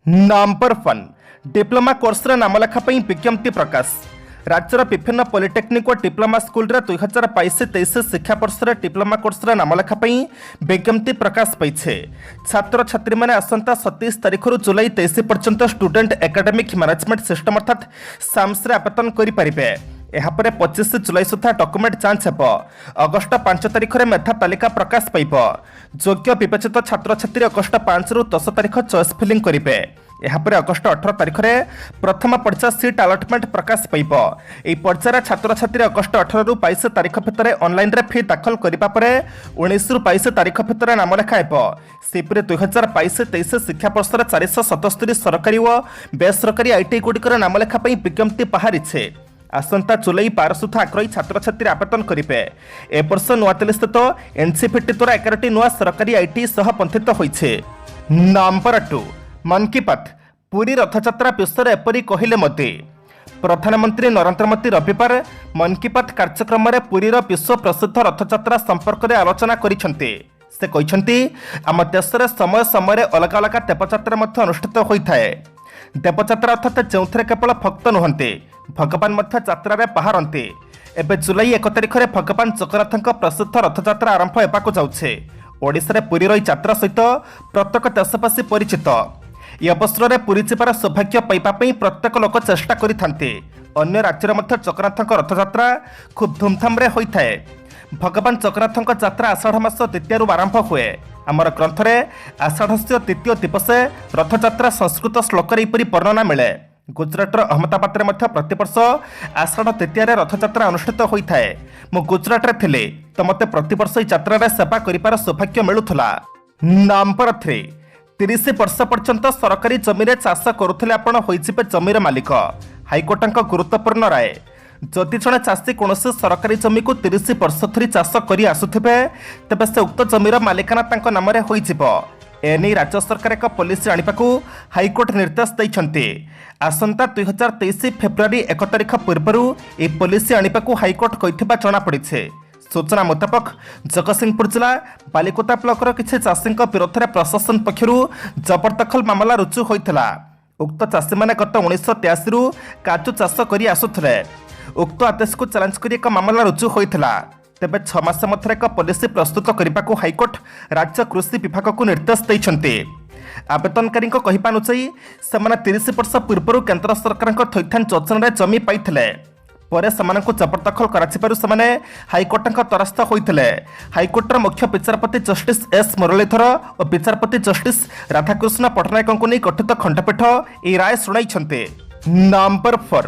नाम पर fun diploma course नामलेखा विज्ञप्ति प्रकाश। राज्यर विभिन्न पॉलिटेक्निक और डिप्लोमा स्कूल 2022-23 शिक्षा वर्ष डिप्लोमा कोर्स नामलेखा विज्ञप्ति प्रकाश पाई। छात्र छात्री मैंने आसंता 27 तारीख जुलाई 23 पर्यंत स्टूडेंट एकेडमिक मैनेजमेंट सिस्टम अर्थात साम्स आवेदन करेंगे। यापर 25 जुलाई सुधा डॉक्यूमेंट जांच हो। अगस्ट 5 तारीख में मेधा तालिका प्रकाश पाइब। योग्य विवेचित छात्र छात्री अगस्ट 5 रु 10 तारीख चॉइस फिलिंग करेंगे। यापर अगस्ट 18 तारीख में प्रथम पर्याय सीट अलॉटमेंट प्रकाश पाइब। यह पर्यायर छात्र छात्री अगस्ट 18 रु 22 तारीख भितर ऑनलाइन रे फी दाखल करने पर 19 रु 22 तारीख भितर नामलेखा हो। सेपरी 2022-23 शिक्षा वर्ष 477 सरकारी और बेसरकारी आईटी गुड़िकर नामलेखा विज्ञप्ति बाहरी। आसंता जुलाई 12 सुधा आग्रही छात्र छात्री आवेदन करेंगे। ए वर्ष नुआदिल्ली स्थित एनसीपीटी द्वारा 11टी नुआ सरकारी आईटी सह पंथित होइछे। नंबर 2 मन की बात पुरी रथयात्रा विषय एपरी कहले मोदी। प्रधानमंत्री नरेंद्र मोदी रविवार मन की बात कार्यक्रम में पुरीर विश्व प्रसिद्ध रथयात्रा संपर्क में आलोचना करिसेंते। से कहिसेंती आम देश में समय समय अलग अलग देवयात्रा अनुष्ठित होता है। देवयात्रा अर्थात जो केवल भक्त नुहंती भगवान यात्रा बाहरती। एवं जुलाई 1 तारिख में भगवान जगन्नाथ प्रसिद्ध रथयात्रा आरंभ होगा जाऊे। ओडिशा पुरीर यात्रा सहित प्रत्येक देशवासी परिचित। यह अवसर में पुरी जावार सौभाग्य पाइबापी प्रत्येक लोक चेष्टा करते। अन्य राज्य जगन्नाथ रथयात्रा खूब धूमधाम होता है। भगवान जगन्नाथ यात्रा आषाढ़ मास द्वितीय आरंभ हुए। आमर ग्रंथ में आषाढ़स्य द्वितीय दिवसे रथयात्रा संस्कृत श्लोक वर्णना मिले। गुजराटर अहमदाबाद में प्रतिवर्ष आषाढ़ द्वितीय रथयात्रा अनुष्ठित होता है। मु गुजरात रे थिले तो मते प्रतिवर्ष यात्रा सेवा करिपार सौभाग्य मिलुथला। नंबर 3 30 वर्ष पर्यंत सरकारी जमीन चाष करुले आपण होइजिबे जमीर मालिक। हाइकोर्टक गुरुत्वपूर्ण राय। जदि जड़े चाषी कौन सरकारी जमी को 30 वर्ष धरी चाष कर आसुथिबे तेबे से उक्त जमीर मालिकाना तांको नाम रे होइजिबो। एने राज्य सरकार एक पॉलिसी आनिबाकू हाइकोर्ट निर्देश दैछन्ते। आसंता 2023 फेब्रुआरी 1 तारिख पूर्व ए पॉलिसी आनिबाकू हाइकोर्ट कहिथिबा जଣା पड़िछे। सूचना मुताबक जगतसिंहपुर जिला बालिकोटा ब्लॉकर किसी चाषी विरोध में प्रशासन पक्षर जबरदखल मामला रुजु होता। उक्त चाषी मैंने गत 1983 रु काजू चाष कर आसुले। उक्त आदेश को चैलेंज कर एक मामला रुजु होता। तेबे 6 मास मध्य एक पॉलिसी प्रस्तुत करने को हाइकोर्ट राज्य कृषि विभाग को निर्देश देते। आवेदनकारी कहवा अनुसार से 30 वर्ष पूर्व केंद्र सरकार थैथान योजना जमी पाई पर जबरदखल कर हाइकोर्ट द्वारस्थ होते। हाइकोर्टर मुख्य विचारपति जस्टिस एस मुरलीधर और विचारपति जस्टिस राधाकृष्ण पटनायक को नहीं गठित खंडपीठ यह राय शुणाई। Number 4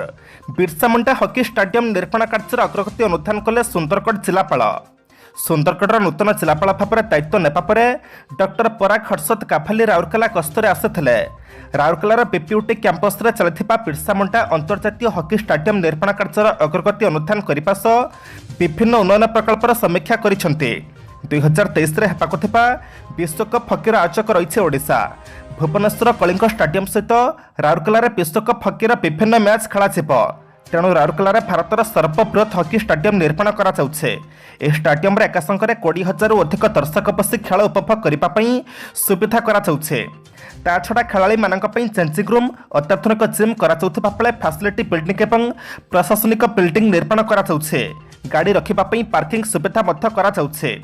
Birsa Munda hockey stadium निर्माण कार्य अग्रगति अनुधान कले सुंदरगढ़ जिलापाल। सुंदरगढ़ नूतन जिलापाल भाव में दायित्व नेबा परे डॉक्टर पराग हर्षद काफाली राउरकेला गस्तर आसिथिले। राउरकेलार बीपीयूटी कैंपस रे चलथिबा बिरसा मुंडा अंतर्जातीय हॉकी स्टाडियम निर्माण कार्य अग्रगति अनुधान करने सह विभिन्न उन्नयन प्रकल्पर समीक्षा करिसेंते। 2023 हेबाकु थिबा विश्वकप हॉकीर आयोजक रही ओडिशा। भुवनेश्वर कलिंग स्टाडियम सहित राउरकेलार विश्वकप हॉकीर विभिन्न मैच खेला। तेणु राउरकेलार भारतर सर्वबृहत हॉकी स्टाडियम निर्माण करा जाउछे। ए स्टाडियम रे एका संगे 20,000 अधिक दर्शक बसी खेल उपभोग करने सुविधा करा जाउछे। ता छड़ा खेलाड़ी मानक पई चेंजिंग रूम अत्याधुनिक जिम करा जाउथिबा बेले फैसिलिटी बिल्डिंग एवं प्रशासनिक बिल्डिंग निर्माण करा जाउछे। गाड़ी रखिबा पई पार्किंग सुविधा मध्य करा जाउछे।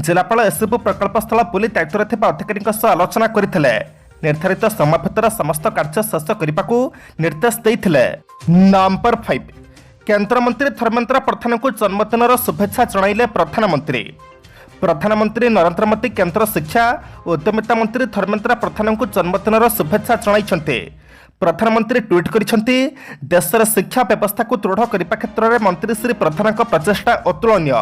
जिलापाल एसबू प्रकल्प स्थल बुली दायित्व थिबा अधिकारी सह आलोचना करथिले। निर्धारित समय भीतर समस्त कार्य शेष करने को निर्देश देते। नंबर 5 केंद्रमंत्री धर्मेंद्र प्रधान को जन्मदिन शुभेच्छा जणाइले प्रधानमंत्री। प्रधानमंत्री नरेंद्र मोदी केंद्र शिक्षा और उद्यमिता मंत्री धर्मेंद्र प्रधान को जन्मदिन शुभेच्छा जणाइछन्ते। प्रधानमंत्री ट्वीट करिसेंती देशर शिक्षा व्यवस्था को दृढ़ करने क्षेत्र में मंत्री श्री प्रधान प्रचेषा अतुलनीय।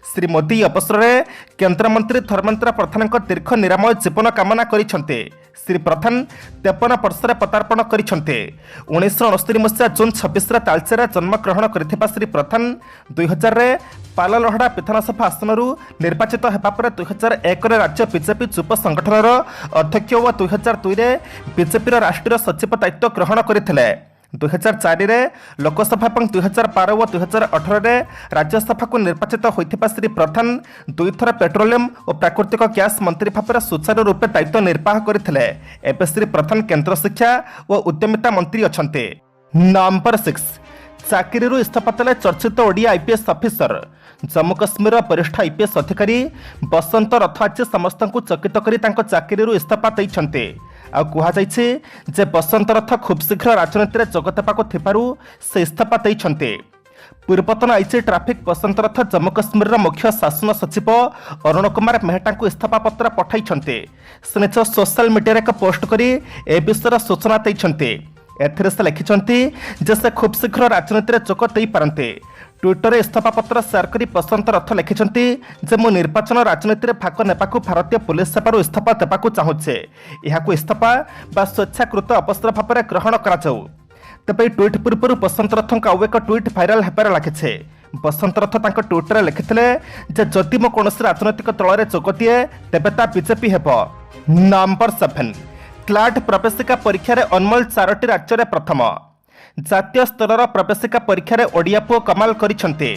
श्री मोदी अवसर में केंद्रमंत्री धर्मेंद्र प्रधान दीर्घ निरामय जीवन कामना करिसेंते। श्री प्रधान 53 वर्ष पदार्पण करते। 1969 मसीहा जून 26 तालचेर जन्मग्रहण करथिबा श्री प्रधान 2000 पाललहड़ा विधानसभा आसन निर्वाचित होगा पर 2001 राज्य बीजेपी युव संगठन अध्यक्ष और 2002 बीजेपी राष्ट्रीय सचिव दायित्व ग्रहण करते। 2004 लोकसभा और 2012 और 2018 राज्यसभा को निर्वाचित होता श्री प्रधान दुईथर पेट्रोलियम और प्राकृतिक गैस मंत्री भाव सुचारू रूपे दायित्व निर्वाह करते। एवं श्री प्रधान केन्द्र शिक्षा और उद्यमिता मंत्री अच्छा। नंबर 6 चाकरी इस्तीफा देले चर्चित ओडिया आईपीएस अफिसर जम्मू कश्मीर वरिष्ठ आईपीएस अधिकारी बसंत रथ आज समस्त चकित कर चाकरी इस्तीफा देते। जे बसंत रथ खूब शीघ्र राजनीति में जोग देवाकू से इस्तीफा देते। पूर्वतन आईजी ट्राफिक बसंत रथ जम्मू कश्मीर मुख्य शासन सचिव अरुण कुमार मेहटा को इस्तीफा पत्र पठाई से निज सोशल मीडिया एक पोस्ट कर ए विषय सूचना देते। एथिरे से लिखिंट जे से खूब शीघ्र राजनीति में जोग दे पारते। ट्विटर इस्तीफा पत्र शेयर कर बसंत रथ लिखिंट जे मु निर्वाचन राजनीति में भाग नेबाकू भारतीय पुलिस सेवार इस्तीफा देवाकू चाहूचे। यह इस्तीफा बा स्वेच्छाकृत अवसर भाव में ग्रहण कराऊ। तेज ट्विट पूर्व बसंत रथ आउ एक ट्विट भाइराल होबार लगे। बसंत रथ ट्विटर लिखिते जदि मो कौन राजनैतिक दल में जोग दिए तेबे ता बीजेपी हेब। नंबर 7 क्लाट प्रवेशिका परीक्षा अनमोल 4टी राज्य में प्रथम। जातीय स्तर प्रवेशिका परीक्षा ओडिया पुओ कमाल करिसेंते।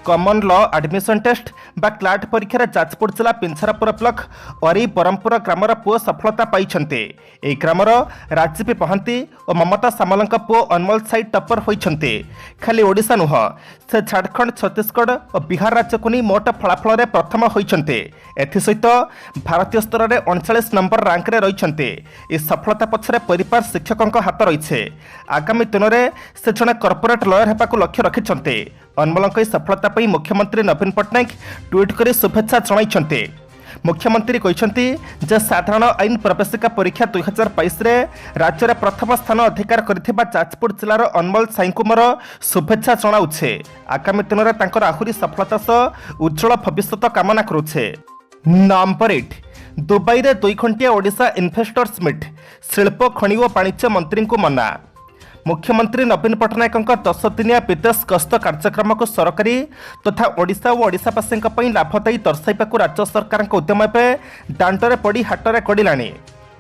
कमन लॉ एडमिशन टेस्ट बा क्लाट परीक्षा जाजपुर जिला पिंछारपुर ब्लॉक अरी बरमपुर ग्रामर पुओ सफलता पाइछन्ते। ए ग्रामर राजीव महांती और ममता सामलंक पुओ अनमोल साई टपर होइछन्ते। खाली ओडिशा नुह से झारखंड छत्तीसगढ़ और बिहार राज्य को नहीं मोट फलाफल में प्रथम होइछन्ते। एथिसहित भारतीय स्तर में 39 नंबर रैंक रे रहिछन्ते। ए सफलता पछरे परिवार शिक्षकों हाथ रही। आगामी दिन में से जड़े कॉर्पोरेट लॉयर होगाकू लक्ष्य रखिछन्ते। अनमोलंक सफलता पर मुख्यमंत्री नवीन पट्टनायक ट्वीट कर शुभेच्छा जणाइछन्ते। मुख्यमंत्री कहते जे साधारण आईन प्रवेशिका परीक्षा 2022 रे राज्य में प्रथम स्थान अधिकार करथिबा जाजपुर जिलार अनमोल साई को मोर शुभेच्छा जणाउछे। आगामी दिन में तांकर आहुरी सफलता सह उज्जवल भविष्य कामना करुछे। नंबर 8 दुबई रे 2 घंटिया ओडिशा इन्वेस्टर्स मीट शिल्प खनि और वाणिज्य मंत्री को मना। मुख्यमंत्री नवीन पट्टनायक 10 दिनिया विदेश गस्त कार्यक्रम को सरकारी तथा ओडिशा और ओडिशावासी लाभदायी दर्शाइवाक राज्य सरकार उद्यम एवं दाण्डरे पड़ी हाटरे कड़िलाणी।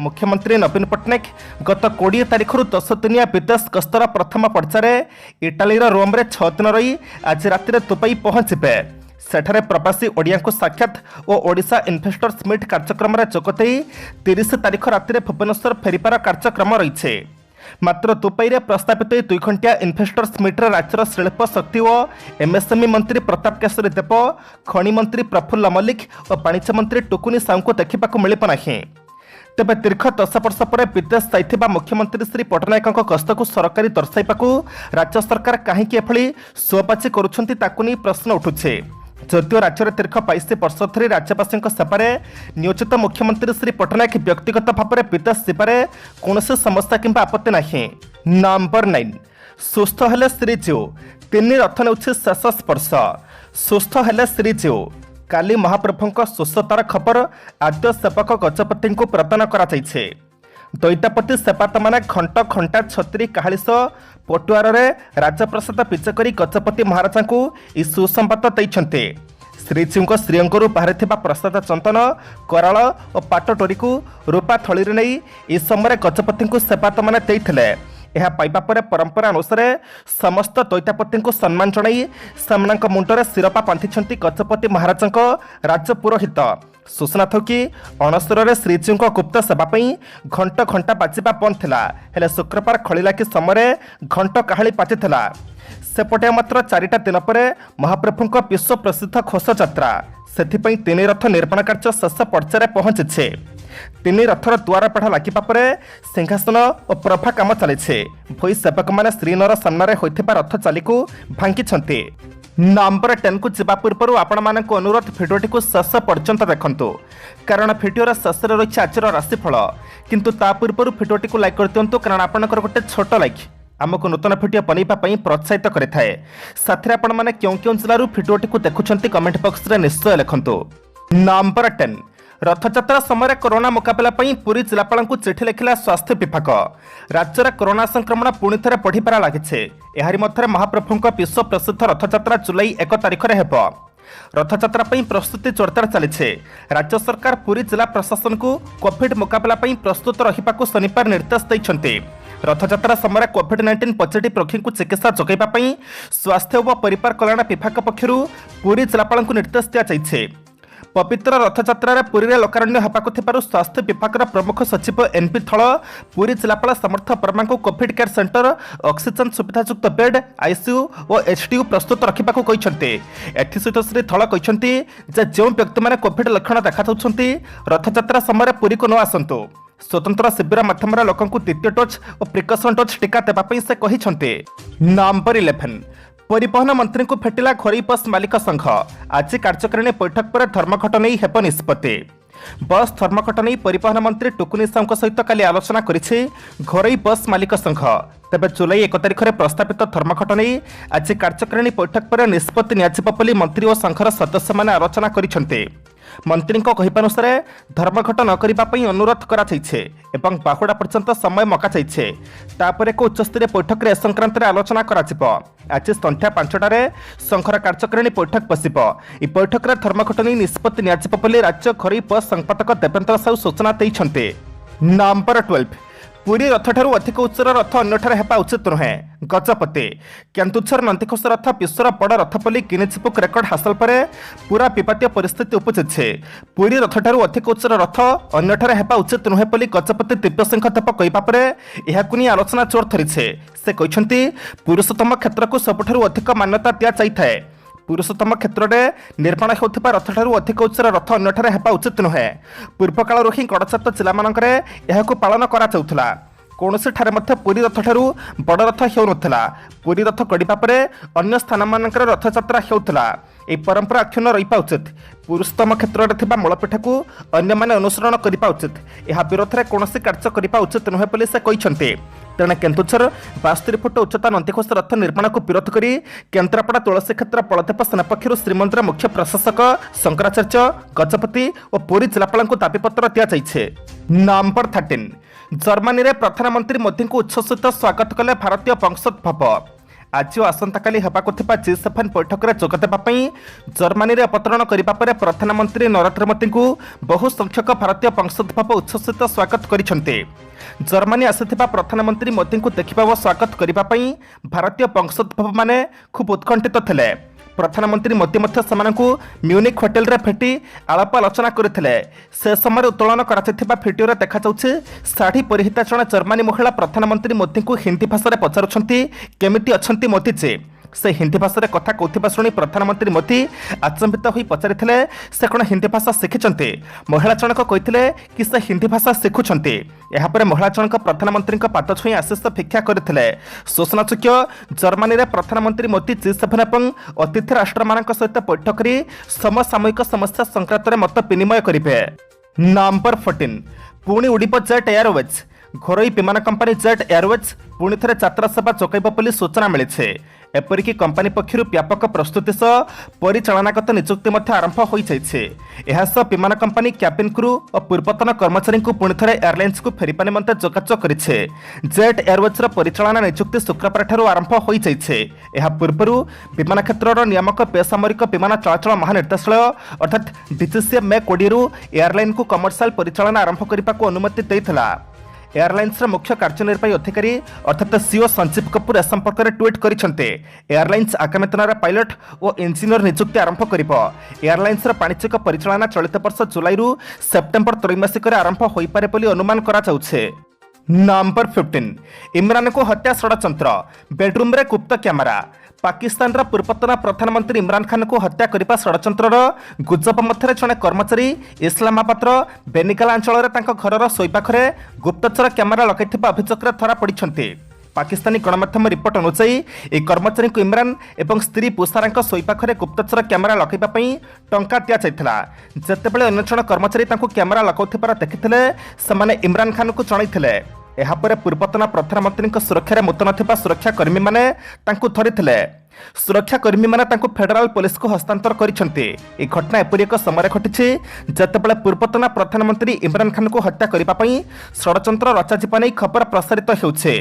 मुख्यमंत्री नवीन पट्टनायक गत 20 तारिख 10 दिनिया विदेश गस्तर प्रथम पर्यायर इटाली रोम रे 6 दिन रही आज राति दुबई पहुंचे। सेठारे प्रवासी ओडिया को साक्षात और ओडिशा इन्वेस्टर्स मीट कार्यक्रम में जोगदे 30 तारिख राति भुवनेश्वर फेरिबार कार्यक्रम रही। मात्र दुबई रे प्रस्तावित 2 घंटिया इन्वेस्टर्स मीट्रे राज्यर शिल्प शक्ति और एमएसएमई मंत्री प्रताप केशरी देव, खनि मंत्री प्रफुल्ल मल्लिक और वाणिज्य मंत्री टुकुनी साहू को देखा मिलना नहीं। तेबे दीर्घ 10 वर्ष पर विदेश जाइथिबा मुख्यमंत्री श्री पट्टनायक गस्त को सरकारी दर्शाइवाकू राज्य सरकार कहीं एभली सोबाची करुछंती ताकू नहीं प्रश्न उठुछे। जदिव राज्य में दीर्घ 22 वर्ष धरी राज्यवासी सेवारे नियोजित मुख्यमंत्री श्री पट्टनायक व्यक्तिगत भाव में विदेश जीवारे कौन समस्या किंबा आपत्ति नहीं। नंबर 9 सुस्थ हेले श्रीजीव 3 रथ ने शेष स्पर्श। सुस्थ हेले श्रीजीव काली महाप्रभु सुस्थतार खबर आद्य सेवक गजपति को प्रदान करा जाइछे। दैतापति सेवायत माने घंट घंटा छत्री काहालिस पटुआर राजप्रसाद विजे कर गजपति महाराजा को सुसंबाद देते। श्रीजीव श्रीअंगरू बाहरी प्रसाद चंदन कराल और पाटडोरी को रूपा थली नहीं इस समय गजपति को सेवायत माने देइथिले। यह पाइबा पर परंपरा अनुसार समस्त दैतापति को सम्मान जणाई सेमानक मुंडरे शिरपा बांधिछंती गजपति महाराजा राजपुरोहित। सूचना थो कि अणसर श्रीजीव गुप्त सेवाई घंट घंटा बाजिबा बंद थिला, हेले शुक्रवार खलिला कि समय घंट काहाली बाजिथिला। सेपटे मात्र 4टा दिन पर महाप्रभु विश्व प्रसिद्ध घोष यात्रा से 3 रथ निर्माण कार्य शेष पर्यायर पहुंचे। 3 रथर द्वार पढ़ा लगिबा पर सिंहासन और प्रभा काम चली। भई सेवक मैंने श्रीनर सामने होइथिबा रथ चाली को भांगी। नंबर 10 को जीवा पूर्व आपण मानक अनुरोध भिडियोटी को शेष पर्यंत देखंतु कारण भिडियोर शेष रही आज राशिफल। किंतु ता पूर्व भिडियोटी को लाइक कर दियंतु कारण आपनकर गोटे छोट लाइक आमको नूतन भिडियो बनैबा पई प्रोत्साहित करिथाए। साथै आपण माने क्यों जिल्लारू भिडियोटी को देखुछंती कमेंट बॉक्स रे निश्चय लिखंतु। नंबर 10 रथयात्रा समय कोरोना मुकाबला पुरी जिलापाल को चिठी लिखिला स्वास्थ्य विभाग। राज्य में कोरोना संक्रमण पुणी थे बढ़िबार लगी। एहारी मध्य महाप्रभु विश्व प्रसिद्ध रथयात्रा जुलाई 1 तारिख में हेब। रथयात्रा प्रस्तुति जोरदार चली। राज्य सरकार पुरी जिला प्रशासन को कोविड मुकाबला प्रस्तुत रहिबाकू शनिवार निर्देश देइछन्ते। रथयात्रा समय कोविड-19 पॉजिटिव रोगी को चिकित्सा जोगाइबा पई स्वास्थ्य और परिवार कल्याण विभाग पक्षरु पुरी जिलापाल को निर्देश दिया। पवित्र रथयात्रा पुरी में लोकारण्य होगा स्वास्थ्य विभाग प्रमुख सचिव एनपी थल पुरी जिलापाल समर्थ वर्मा को कोविड केयर सेंटर ऑक्सीजन सुविधायुक्त बेड आईसीयू और एचडीयू प्रस्तुत रखा सहित श्री थल कहते जो व्यक्ति मैंने कोविड लक्षण देखा रथयात्रा समय पुरी को न आसतु स्वतंत्र शिविर माध्यम लोक द्वितीय डोज और प्रिकसन डोज टीका देवाई से कहते। नंबर 11 परिवहन मंत्री को भेटिला घरोई बस मालिक संघ आज कार्यकारिणी बैठक पर धर्मघट नहीं हेब निष्पत्ति। बस धर्मघट नहीं परिवहन मंत्री टुकुनी साहू सहित काली आलोचना करिछि घरोई बस मालिक संघ। तेबे जुलाई 1 तारिख में प्रस्तावित धर्मघट नहीं आज कार्यकारिणी बैठक पर निष्पत्ति नियाजिब मंत्री और संघर सदस्य मैंने आलोचना करिसेंते। मंत्री कहिबानुसार धर्मघट न करने अनुरोध कर बाहुड़ा पर्यंत समय मका तापर एक उच्चस्तरीय बैठक में संक्रांत आलोचना आज संध्या 5टार संघर कार्यकारिणी बैठक बस बैठक में धर्मघट नहीं निष्पत्ति नियाजिब राज्य घरोई बस संपादक देवेन्द्र साहू सूचना देते। नंबर 12 पुरी रथ ठारू अधिक उच्चर रथ अन्यठारे हेबा उचित नुहे। गजपति केन्दुझर नंदीघोष रथ विश्वर बड़ रथ बोली गिनीज बुक रेकर्ड हासिल पर पूरा विवादीय परिस्थिति उपजी। पुरी रथ ठारू अधिक उच्चर रथ अन्यठारे हेबा उचित नुहे बोली गजपति दिव्यसिंह देव कहवा पर एहाकु नहीं आलोचना जोर धरी। से कहते पुरुषोत्तम क्षेत्र को सबुठारू अधिक मान्यता दि जाए। पुरुषोत्तम क्षेत्र में निर्माण होता रथ ठारू अधिक उच्चर रथ अन्यठारे हेबा उचित नुहे। पूर्व कालरू ही गड़जात जिला मानकरे एहाकु पालन करा जाउथला। कौनसी ठारे मध्य पुरी रथ ठारू बड़ रथ हेउनथला। पुरी रथ गड़िबा परे अन्य स्थान मानकरे रथयात्रा हेउथला। ए परंपरा अक्षुण्ण रहिबा उचित। पुरुषोत्तम क्षेत्र में थिबा मूलपीठ को अन्य माने अनुसरण करिबा उचित। एहा विरोध में कौनसी कार्य करिबा उचित नुहे बोली से कहते। तेणे केन्दुझर 72 फुट उच्चता नंदीघोष रथ निर्माण को विरोध कर केन्द्रापड़ा तुलसी क्षेत्र बलदेव सेना पक्षर श्रीमंदिर मुख्य प्रशासक शंकराचार्य गजपति और पुरी जिलापाल को दाबीपत्र दि। नंबर 13 जर्मनी में प्रधानमंत्री मोदी को उत्सव सहित स्वागत कले भारतीय वंशोद्भव। आज आसंताकाली हेबाकु थिबा G7 बैठक में जोगदेवाई जर्मनी में अवतरण करने पर प्रधानमंत्री नरेंद्र मोदी को बहु संख्यक भारतीय वंशोद्भव उत्सव सहित स्वागत करिसेंते। जर्मनी आसिथिबा प्रधानमंत्री मोदी को देखा और स्वागत करने भारतीय वंशोद्भव माने खूब उत्कंठित थिले। प्रधानमंत्री मोदी म्यूनिक होटेल रे भेटी आलाप आलोचना करथिले। से समय उत्तोलन कराଯାଇथिबा भिडियो देखा साड़ी परिहिता जड़े जर्मनी महिला प्रधानमंत्री मोदी को हिंदी भाषा पचारुछंती केमिति अछंती मोदी जे। से हिंदी भाषा कथा कहथिबा शुणी प्रधानमंत्री मोदी आचंबित होई पचारिथिले से कौन हिंदी भाषा शिखिछंती। महिला जनक कहिथिले कि से हिंदी भाषा शिखुछंती। एहा परे महिला जनक प्रधानमंत्री पाद छुई आशीष भिक्षा करथिले। सूचनायोग्य जर्मनी रे प्रधानमंत्री मोदी G7 एवं अतिथि राष्ट्र मानक सहित बैठक करी समसामयिक समस्या संक्रांत में मत विनिमय करिवे। नंबर 14 पुणी उड़िब जेट एयरवेज। घरोई विमान कंपनी जेट एयरवेज पुणी थे यात्रा सेवा जोगाइब बोली सूचना मिली। एपरिक कंपनी पक्षर व्यापक प्रस्तुति सह परिचालनागत नियुक्ति आरंभ हो जाए। विमान कंपनी क्याबिन क्रू और पूर्वतन कर्मचारी को पुणी थे एयरलाइंस को फेरिपा निमंते जोगाजोग करिछे। जेट एयरवेजर परिचालना नियुक्ति शुक्रवार ठारू आरंभ हो जाए। पूर्व विमान क्षेत्र नियामक बेसामरिक विमान चलाचल महानिर्देशालय अर्थात DGCA मे 20 एयरलाइन को कमर्शियल परिचालना आरंभ करने को अनुमति देता। एयरलाइंस मुख्य कार्यनिर्वाही अधिकारी अर्थात सीओ संजीव कपूर ए संपर्क में ट्वीट करते। एयरलाइंस आगामी दिन में पायलट और इंजीनियर नियुक्ति आरंभ कर। एयरलाइंस वाणिज्यिक परिचालना चलित वर्ष जुलाई सेप्टेम्बर त्रैमासिक आरंभ हो पारे बोली अनुमान करा जाउछे। नंबर 15 इमरान को हत्या षड्यंत्र बेडरूम रे गुप्त कैमेरा। पाकिस्तान पूर्वतन प्रधानमंत्री इमरान खान को हत्या करने षड्यंत्र गुजब मध्य जड़े कर्मचारी इस्लामाबाद बेनिकाला अंचल घर शोपाखरे गुप्तचर कैमेरा लगे अभियोग धरा पड़ती। पाकिस्तानी गणमाध्यम रिपोर्ट अनुसार एक कर्मचारी को इमरान एवं स्त्री पुषारा शोपाखरे गुप्तचर कैमेरा लगाइवाई टंका दि जाता। जितेबाला अन्य जन कर्मचारी कैमेरा लगाउथिबार देखिथिले सेमाने इमरान खान को जनइथिले। एहापर पूर्वतन प्रधानमंत्री सुरक्षा मुतन थिबा सुरक्षाकर्मी माने तांकु धरिथिले। सुरक्षाकर्मी माने तांकु फेडरल पुलिस को हस्तांतर करिसेंती। ए घटना एपरि एक समय घटिछि जेतेबेले पूर्वतन प्रधानमंत्री इमरान खान को हत्या करिबा पई षड्यंत्र रचाजिबा नै खबर प्रसारित हेउछे।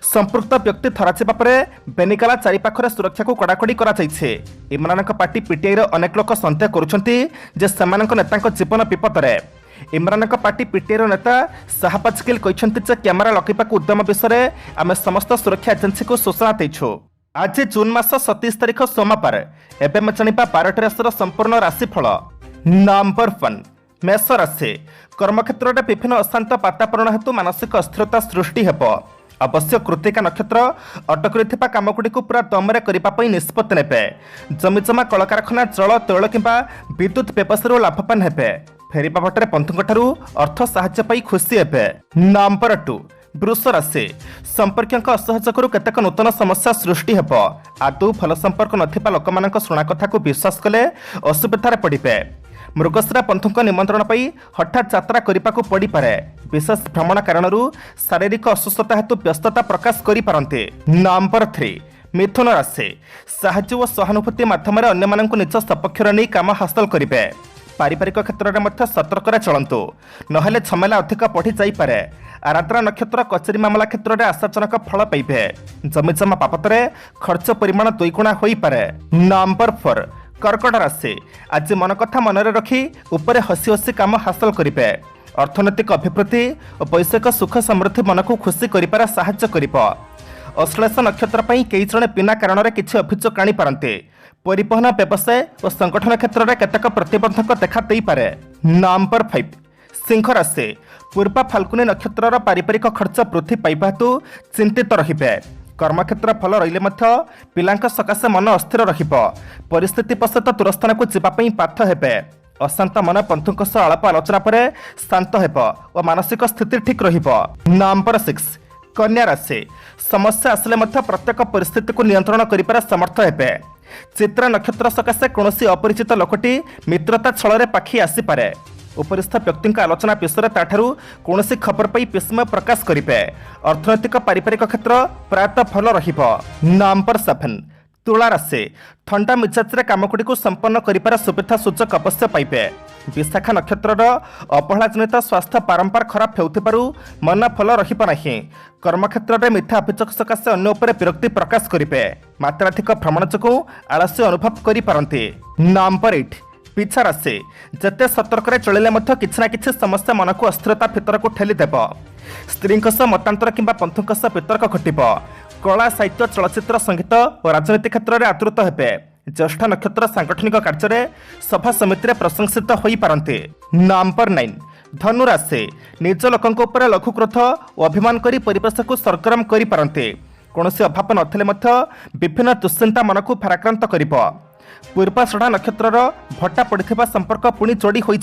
संपृक्त व्यक्ति धराजिबा परे बेनिकाला चारिपाखरे सुरक्षा को कड़ाकड़ी करा जाइछे। इमरानक पार्टी पीटीआई रो अनेक लोक संदेह करुछंती जे सेमानक नेताक जीवन विपदरे। इमरान पार्टी पीटीआई नेता शाहबाज गिल कहते जे कैमेरा लगे उद्यम विषय आम समस्त सुरक्षा एजेन्सी को सूचना देछू। आज जून मास 27 तारिख सोमवार एवं जाना 12टी राशि संपूर्ण राशिफल। नंबर 1 मेष राशि कर्मक्षेत्र में विभिन्न अशांत वातावरण हेतु मानसिक अस्थिरता सृष्टि हेब। अवश्य कृतिका नक्षत्र अटक रही कामगुड़ी पूरा दम्रे करने निष्पत्ति ने जमीजमा कलकारखाना जल तैल किंवा विद्युत व्यवसाय लाभवान हे। फेरिबा भटरे बंधुओं अर्थ साहाय्य खुशी हे। नंबर 2 वृष राशि संपर्क असहयोग केतेक नूतन समस्या सृष्टि हेब। आदौ भल संपर्क नथिबा लोकमानक शुणा कथा को विश्वास कले असुविधार पड़े। मृगशिरा बंधुओं निमंत्रण पर हठात यात्रा करने को पड़ पारे। विशेष भ्रमण कारण शारीरिक असुस्थता हेतु व्यस्तता प्रकाश करें। नंबर 3 मिथुन राशि साहाय्य और सहानुभूति माध्यम अन्य निज सपक्ष नहीं काम हासिल करेंगे। पारिवारिक क्षेत्र में सतर्क चलतु नहेले झमेला अधिक बढ़ी जापे। आराधना नक्षत्र कचेरी मामला क्षेत्र में आशाजनक फल पाइबे। जमीजमा बाबद खर्च परिमाण 2 गुणा हो पारे। नंबर 4 कर्कट राशि आज मन कथा मन रखी उपरे हसी हसी काम हासिल करेंगे। अर्थनैतिक अभिवृद्धि और वैषयिक सुख समृद्धि मन को खुशी कर साहाय्य कर। अश्लेष नक्षत्र कई जने बिना कारण में किसी अभियोग आनीपारते। परिवहन व्यवसाय और संगठन क्षेत्र में केतेक प्रतिबंधक देखा दे पारे। नंबर 5 सिंह राशि पूर्वा फाल्गुनी नक्षत्र पारिवारिक खर्च वृद्धि पाइबा हेतु चिंतित रहिबे। कर्मक्षेत्र भल रहिले पिलांक सकाशे मन अस्थिर रहिबो। परिस्थिति पश्चात दूरस्थान को जीवाई बाध्य हेबे। अशांत मन बंधुओं सह आलाप आलोचना पर शांत हेबो और मानसिक स्थिति ठीक रहिबो। नंबर 6 कन्या राशि समस्या आसिले प्रत्येक परिस्थिति को नियंत्रण करिपार समर्थ हेबे। चित्रा नक्षत्र सकाशे कौनसी अपरिचित लोकटी मित्रता छल पाखी आसीपारे। उपरिस्थ व्यक्ति आलोचना विषय ताठारू कौन खबर पाई विस्मय प्रकाश करेंगे। अर्थनैतिक पारिवारिक क्षेत्र प्रायतः भल रहिबो। नंबर 7 तुला राशि ठंडा मिजाज कामगुड़ी को संपन्न कर सुविधा सुजोग अवश्य पाइबे। विशाखा नक्षत्र अपहला जनित स्वास्थ्य बारंबार खराब होउथिबारु मन फल रहिबो नाही। कर्मक्षेत्र में मिथ्या अभियोग सकाशे अन्य उपर विरक्ति प्रकाश करेंगे। मात्राधिक भ्रमण जो आलस्य अनुभव करें। नंबर 8 पिछा राशि जते सतर्क चलिले किछि ना किछि समस्या मन को अस्थिरता भितर को ठेली देब। स्त्री मतांतर किंबा बंधुओं सह वितर्क घटब। कला साहित्य चलचित्र संगीत और राजनीति क्षेत्र में आदृत हेबे। ज्येष्ठ नक्षत्र सांगठनिक कार्य सभा समिति प्रशंसित हो पारते। नंबर 9 धनु राशि निज लोकों उपर लघु क्रोध और अभिमान करी परिवेश को सरगरम करि पारते। कौनसी अभाव नथिले विभिन्न दुश्चिंता मन को भाराक्रांत करिबो। पूर्वाषाढ़ा नक्षत्र भट्टा पड़ता संपर्क पुणी जोड़ी हो।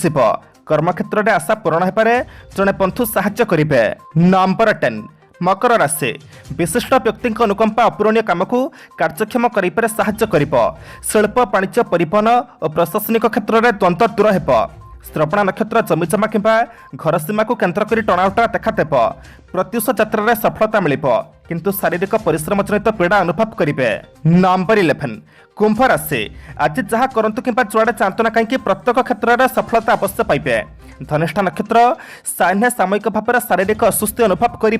कर्मक्षेत्र में आशा पूरण हो पारे। जड़े बंधु साहाय्य करेंगे। नंबर 10 मकर राशि विशिष्ट व्यक्ति अनुकंपा अपूरणीय काम को कार्यक्षम कर साहाय्य कर। शिल्प वाणिज्य परिवहन और प्रशासनिक क्षेत्र में द्वंद्व दूर हो। श्रवणा नक्षत्र जमीजमा किंबा घर सीमा को केन्द्र कर टणाउटा देखादेव। प्रत्युष यात्रा सफलता मिल किंतु शारीरिक परिश्रम जनित पीड़ा अनुभव करेंगे। नंबर 11 कुंभ राशि आज जहाँ करंतु किंबा जुआड़े चाहतु ना कहीं प्रत्येक क्षेत्र में सफलता अवश्य पाइबे। धनिष्ठा नक्षत्र सान्य सामयिक भाव में शारीरिक अस्वस्थ अनुभव करें।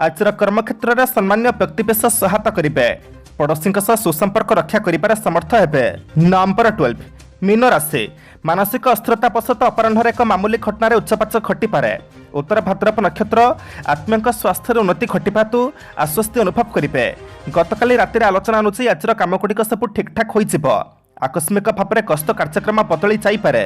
आज कर्मक्षेत्र में सम्मान्य व्यक्तिविशेष सहायता करेंगे। पड़ोशी सुसंपर्क रक्षा कर समर्थ हेबे। नंबर 12 मीन राशि मानसिक अस्थिरता पश्चात अपराह्न एक मामूली घटन उच्चपाच घटी पारे। उत्तर भाद्रप नक्षत्र आत्मा स्वास्थ्य उन्नति घटा हेतु आश्वस्ति अनुभव करेंगे। गतकाली राति आलोचना अनुसार आज कामगुड़िक सब ठीक ठाक हो। आकस्मिक भाव में गस्त कार्यक्रम बदली जापे।